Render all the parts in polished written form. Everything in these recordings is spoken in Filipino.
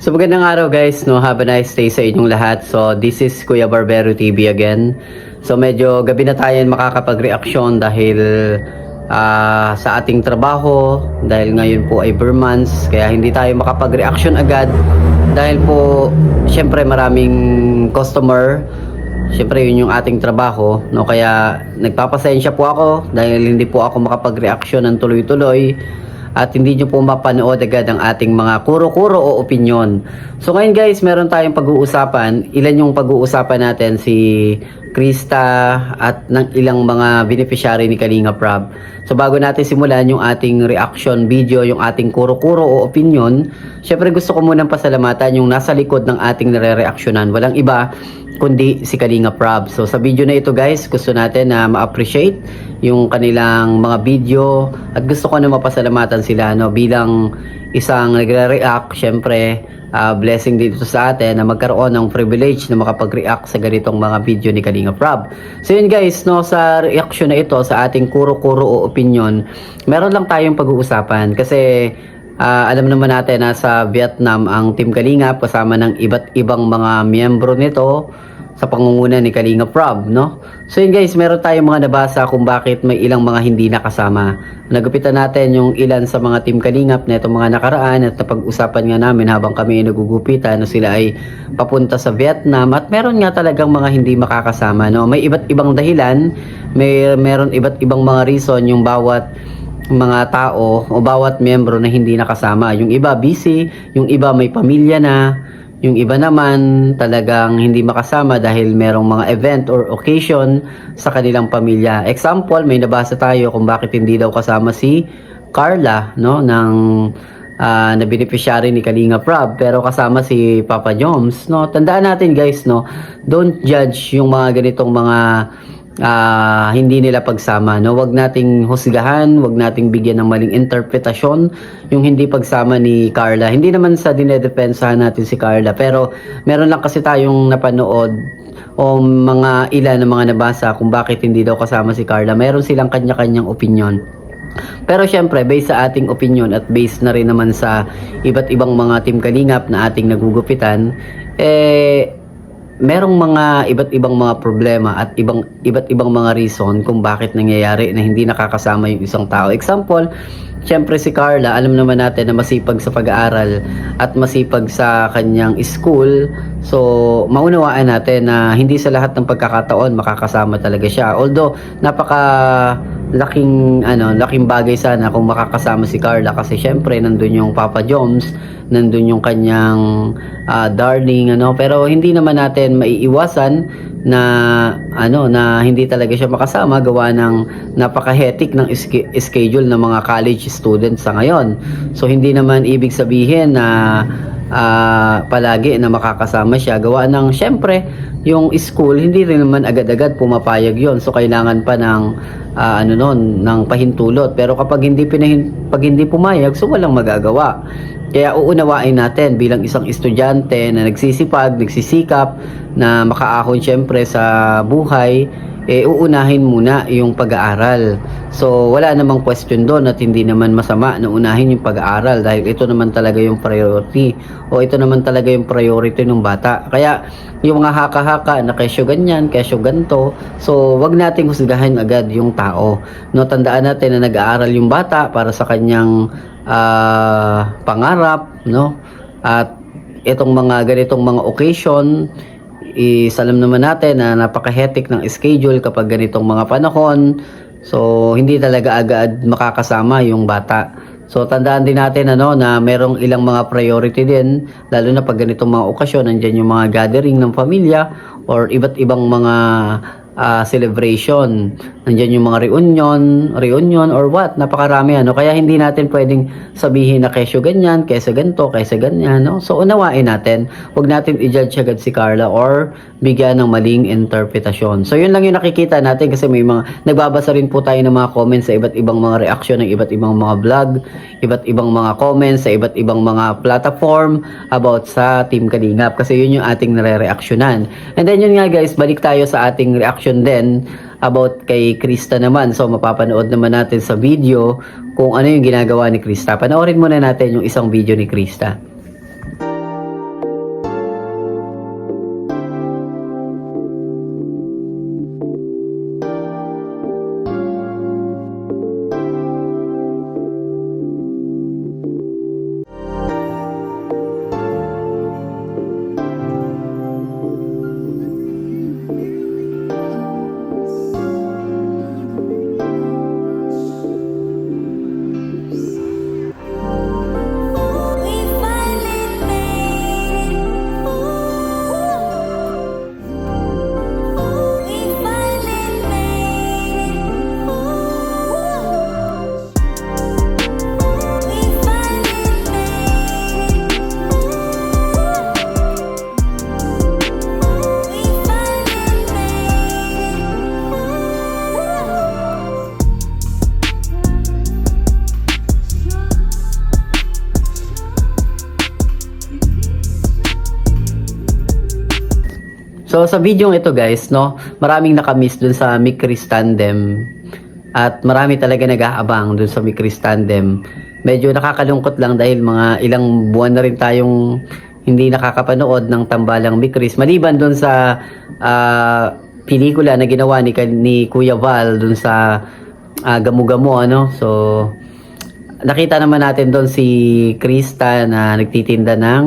So magandang araw guys, no? Have a nice day sa inyong lahat. So this is Kuya Barbero TV again. So medyo gabi na tayo makakapag-reaksyon dahil sa ating trabaho, dahil ngayon po ay Burr months, kaya hindi tayo makapag-reaction agad dahil po syempre maraming customer. Syempre yun yung ating trabaho, no? Kaya nagpapasensya po ako dahil hindi po ako makapag-reaction ng tuloy-tuloy at hindi nyo po mapanood agad ang ating mga kuro-kuro o opinyon. So ngayon guys, meron tayong pag-uusapan. Ilan yung pag-uusapan natin, si Krista at ng ilang mga beneficiary ni Kalinga Prab. So bago natin simulan yung ating reaction video, yung ating kuro-kuro o opinyon, syempre gusto ko munang pasalamatan yung nasa likod ng ating nare-reaksyonan. Walang iba kundi si Kalinga Prab. So sa video na ito guys, gusto natin na ma-appreciate yung kanilang mga video at gusto ko na mapasalamatan sila, no, bilang isang nagre-react. Syempre blessing dito sa atin na magkaroon ng privilege na makapag-react sa ganitong mga video ni Kalinga Prab. So yun guys, no, sa reaction na ito sa ating kuro-kuro o opinion, meron lang tayong pag-uusapan kasi alam naman natin na sa Vietnam ang Team Kalingap kasama ng iba't ibang mga miyembro nito sa pangunguna ni Kalinga Prab, no? So yun guys, meron tayong mga nabasa kung bakit may ilang mga hindi nakasama. Nagupitan natin yung ilan sa mga Team Kalingap na itong mga nakaraan at napag-usapan nga namin habang kami nagugupitan na sila ay papunta sa Vietnam at meron nga talagang mga hindi makakasama, no? May iba't ibang dahilan, meron iba't ibang mga reason yung bawat mga tao o bawat miyembro na hindi nakasama. Yung iba busy, yung iba may pamilya na, yung iba naman talagang hindi makasama dahil merong mga event or occasion sa kanilang pamilya. Example, may nabasa tayo kung bakit hindi daw kasama si Carla, no, ng na beneficiary ni Kalinga Prab, pero kasama si Papa Joms, no. Tandaan natin guys, no, don't judge yung mga ganitong mga hindi nila pagsama, no. Wag nating husgahan, wag nating bigyan ng maling interpretasyon yung hindi pagsama ni Carla. Hindi naman sa dinedepensahan natin si Carla, pero meron lang kasi tayong napanood o mga ilan na mga nabasa kung bakit hindi daw kasama si Carla. Meron silang kanya-kanyang opinion. Pero syempre, based sa ating opinion at based na rin naman sa iba't ibang mga Team Kalingap na ating nagugupitan, merong mga iba't ibang mga problema at iba't ibang mga reason kung bakit nangyayari na hindi nakakasama yung isang tao. Example, syempre si Carla, alam naman natin na masipag sa pag-aaral at masipag sa kanyang school. So, maunawaan natin na hindi sa lahat ng pagkakataon makakasama talaga siya. Although, laking bagay sana kung makakasama si Carla kasi syempre nandun yung Papa Joms, nandun yung kanyang darling, pero hindi naman natin maiiwasan na na hindi talaga siya makasama gawa ng napaka-hectic ng schedule ng mga college students sa ngayon. So hindi naman ibig sabihin na palagi na makakasama siya gawa ng syempre yung school hindi rin naman agad-agad pumapayag yon. So kailangan pa ng ng pahintulot. Pero kapag hindi pumayag, so walang magagawa. Kaya uunawain natin bilang isang estudyante na nagsisipag, nagsisikap na makaahon syempre sa buhay, uunahin muna yung pag-aaral. So wala namang question doon at hindi naman masama na unahin yung pag-aaral dahil ito naman talaga yung priority o ito naman talaga yung priority ng bata. Kaya yung mga haka-haka na kesyo ganyan, kesyo ganto, so wag nating husgahan agad yung tao. No, tandaan natin na nag-aaral yung bata para sa kanyang pangarap, no? At itong mga ganitong mga occasion, alam naman natin na napaka-hectic ng schedule kapag ganitong mga panahon. So hindi talaga agad makakasama yung bata. So tandaan din natin na merong ilang mga priority din, lalo na pag ganitong mga okasyon, nandiyan yung mga gathering ng pamilya or iba't ibang mga celebration. Nandiyan yung mga reunion or what, napakarami kaya hindi natin pwedeng sabihin na kesyo ganyan, kesa ganto, kesa ganyan, no? So unawain natin, wag natin i-judge agad si Carla or bigyan ng maling interpretasyon. So yun lang yung nakikita natin kasi may mga nagbabasa rin po tayo ng mga comments sa iba't ibang mga reaction ng iba't ibang mga vlog, iba't ibang mga comments sa iba't ibang mga platform about sa Team Kalingap kasi yun yung ating nare-reaksyonan. And then yun nga guys, balik tayo sa ating reaction din about kay Krista naman. So mapapanood naman natin sa video kung ano yung ginagawa ni Krista. Panoorin muna natin yung isang video ni Krista. So sa video ito guys, no, maraming nakamiss dun sa Mikris Tandem at marami talaga nag-aabang dun sa Mikris Tandem. Medyo nakakalungkot lang dahil mga ilang buwan na rin tayong hindi nakakapanood ng tambalang Mikris maliban dun sa pelikula na ginawa ni Kuya Val dun sa Gamu-Gamu, ano. So nakita naman natin doon si Krista na nagtitinda ng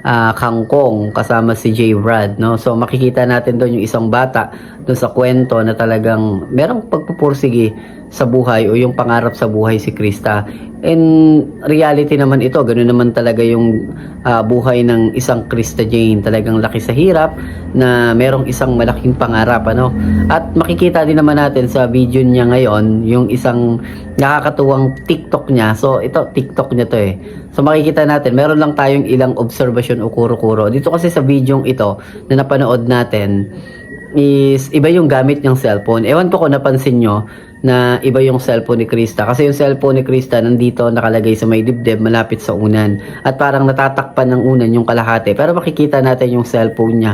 kangkong kasama si J. Brad, no? So makikita natin doon yung isang bata doon sa kwento na talagang merong pagpupursige sa buhay o yung pangarap sa buhay si Krista. In reality naman ito, ganoon naman talaga yung buhay ng isang Krista Jane. Talagang laki sa hirap na merong isang malaking pangarap, ano? At makikita din naman natin sa video niya ngayon yung isang nakakatuwang TikTok niya. So ito, TikTok niya to eh. So makikita natin, meron lang tayong ilang observation o kuro-kuro. Dito kasi sa video ito na napanood natin is iba yung gamit niyang cellphone. Ewan ko kung napansin nyo na iba yung cellphone ni Krista. Kasi yung cellphone ni Krista nandito nakalagay sa may dibdib malapit sa unan. At parang natatakpan ng unan yung kalahati. Pero makikita natin yung cellphone niya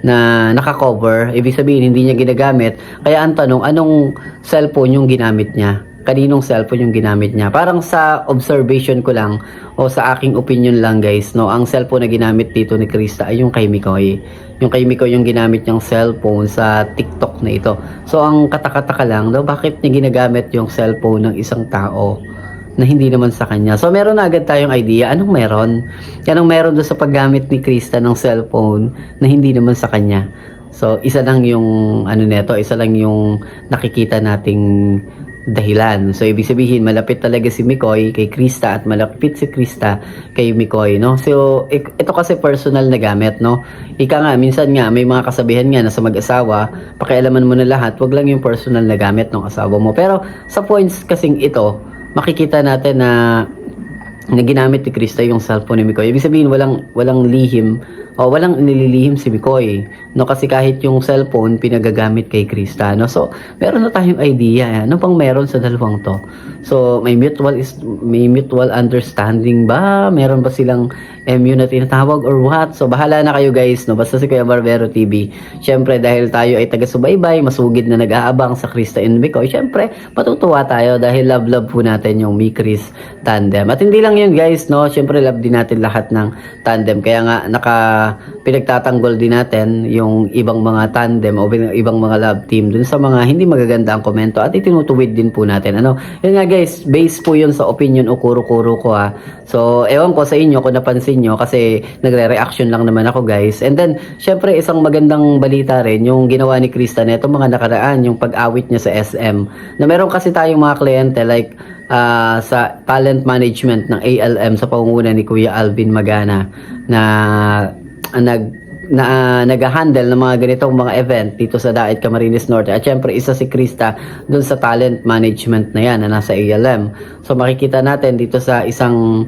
na nakakover. Ibig sabihin hindi niya ginagamit. Kaya ang tanong, anong cellphone yung ginamit niya? Kaninong cellphone yung ginamit niya? Parang sa observation ko lang o sa aking opinion lang guys, no, ang cellphone na ginamit dito ni Krista ay yung kay Mikoy. Yung kay Mikoy yung ginamit niyang cellphone sa TikTok na ito. So ang katakataka lang, no, bakit niya ginagamit yung cellphone ng isang tao na hindi naman sa kanya? So meron na agad tayong idea, anong meron? Anong meron doon sa paggamit ni Krista ng cellphone na hindi naman sa kanya? So isa lang yung ano neto, isa lang yung nakikita nating dahilan. So ibig sabihin malapit talaga si Mikoy kay Krista at malapit si Krista kay Mikoy, no? So ito kasi personal na gamit, no? Ika nga minsan nga may mga kasabihan nga na sa mag-asawa, pakialaman mo na lahat, wag lang yung personal na gamit ng asawa mo. Pero sa points kasing ito, makikita natin na ginamit ni Krista yung cellphone ni Mikoy. Ibig sabihin walang lihim o walang nililihim si Mikoy, no, kasi kahit yung cellphone pinagagamit kay Krista, no. So meron na tayong idea, ano pang meron sa dalawang to? So may mutual understanding ba? Meron ba silang MU na tinatawag or what? So bahala na kayo guys, no, basta si Kuya Barbero TV. Syempre dahil tayo ay taga-subaybay, masugid na nag-aabang sa Krista and Mikoy, syempre matutuwa tayo dahil love po natin yung Mikris Tandem. At hindi lang yun guys, no, syempre love din natin lahat ng tandem. Kaya nga pinagtatanggol din natin yung ibang mga tandem o ibang mga love team dun sa mga hindi magaganda ang komento at itinutuwid din po natin, ano. Yun nga guys, base po yun sa opinion o kuro-kuro ko ha. So ewan ko sa inyo kung napansin nyo kasi nagre-reaction lang naman ako guys. And then syempre isang magandang balita rin yung ginawa ni Krista na itong mga nakaraan, yung pag-awit niya sa SM, na meron kasi tayong mga kliyente like sa talent management ng ALM sa pangunguna ni Kuya Alvin Magana na nag-handle ng mga ganitong mga event dito sa Daet Camarines Norte. At syempre isa si Krista dun sa talent management na yan na nasa ALM. So makikita natin dito sa isang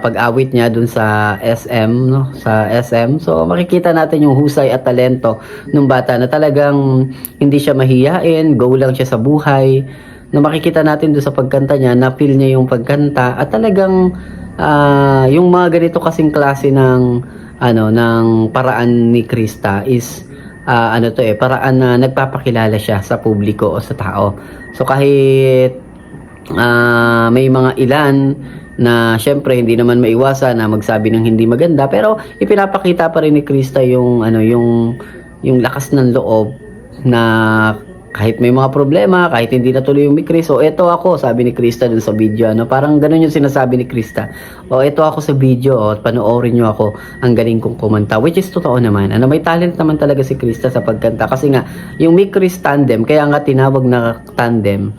pag-awit niya dun sa SM, no, sa SM. So makikita natin yung husay at talento ng bata na talagang hindi siya mahiyain, go lang siya sa buhay. Na makikita natin doon sa pagkanta niya, na feel niya yung pagkanta at talagang yung mga ganito kasing klase ng ng paraan ni Krista is paraan na nagpapakilala siya sa publiko o sa tao. So kahit may mga ilan na syempre hindi naman maiwasan na magsabi ng hindi maganda, pero ipinapakita pa rin ni Krista yung yung lakas ng loob na kahit may mga problema, kahit hindi natuloy yung Mikris, so eto ako, sabi ni Krista dun sa video, parang ganun yung sinasabi ni Krista. O eto ako sa video, panoorin nyo ako, ang galing kong kumanta, which is totoo naman. May talent naman talaga si Krista sa pagkanta, kasi nga, yung Mikris Tandem, kaya nga tinawag na tandem,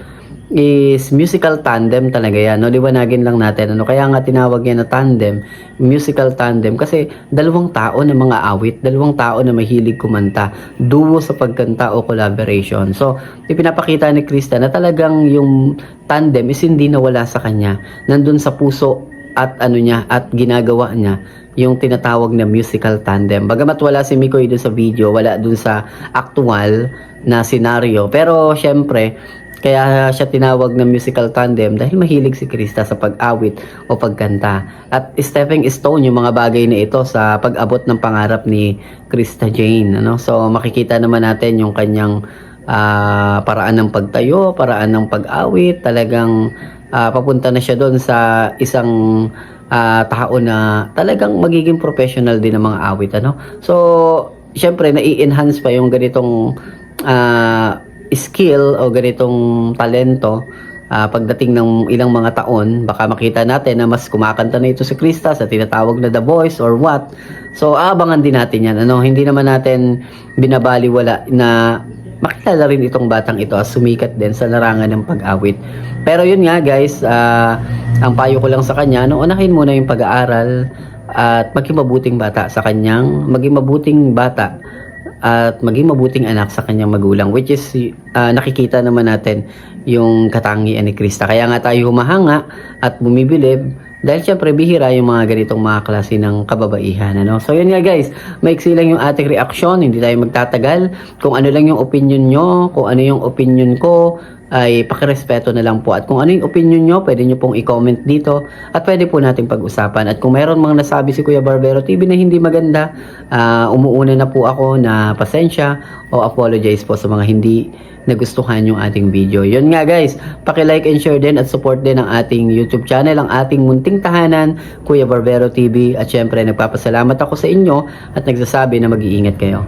is musical tandem talaga yan, no? Liwanagin lang natin, kaya nga tinawag yan na tandem, musical tandem, kasi dalawang tao na mga awit, dalawang tao na mahilig kumanta, duo sa pagkanta o collaboration. So ipinapakita ni Krista na talagang yung tandem is hindi nawala sa kanya, nandun sa puso at niya at ginagawa niya yung tinatawag na musical tandem. Bagamat wala si Mikoy dun sa video, wala dun sa actual na senaryo, pero syempre Kaya siya tinawag na musical tandem dahil mahilig si Krista sa pag-awit o pagkanta. At stepping stone yung mga bagay na ito sa pag-abot ng pangarap ni Krista Jane. Ano? So makikita naman natin yung kanyang paraan ng pagtayo, paraan ng pag-awit. Talagang papunta na siya doon sa isang tao na talagang magiging professional din ng mga awit. Ano? So syempre nai-enhance pa yung ganitong skill o ganitong talento pagdating ng ilang mga taon. Baka makita natin na mas kumakanta na ito si Krista sa tinatawag na The Voice or what. So aabangan din natin yan. Ano? Hindi naman natin binabaliwala na makilala rin itong batang ito as sumikat din sa larangan ng pag-awit. Pero yun nga guys, ang payo ko lang sa kanya, unahin muna yung pag-aaral at maging mabuting bata sa kanyang, maging mabuting bata at maging mabuting anak sa kanyang magulang, which is nakikita naman natin yung katangian ni Krista. Kaya nga tayo humahanga at bumibilib dahil syempre bihira yung mga ganitong mga klase ng kababaihan. Ano? So yun nga guys, maiksi lang yung ating reaksyon, hindi tayo magtatagal. Kung ano lang yung opinion nyo, kung ano yung opinion ko, ay pakirespeto na lang po. At kung ano yung opinion nyo, pwede nyo pong i-comment dito at pwede po natin pag-usapan. At kung mayroon mga nasabi si Kuya Barbero TV na hindi maganda, umuuna na po ako na pasensya o apologize po sa mga hindi nagustuhan yung ating video. Yun nga guys, paki-like and share din at support din ang ating YouTube channel, ang ating munting tahanan, Kuya Barbero TV. At syempre, nagpapasalamat ako sa inyo at nagsasabi na mag-iingat kayo.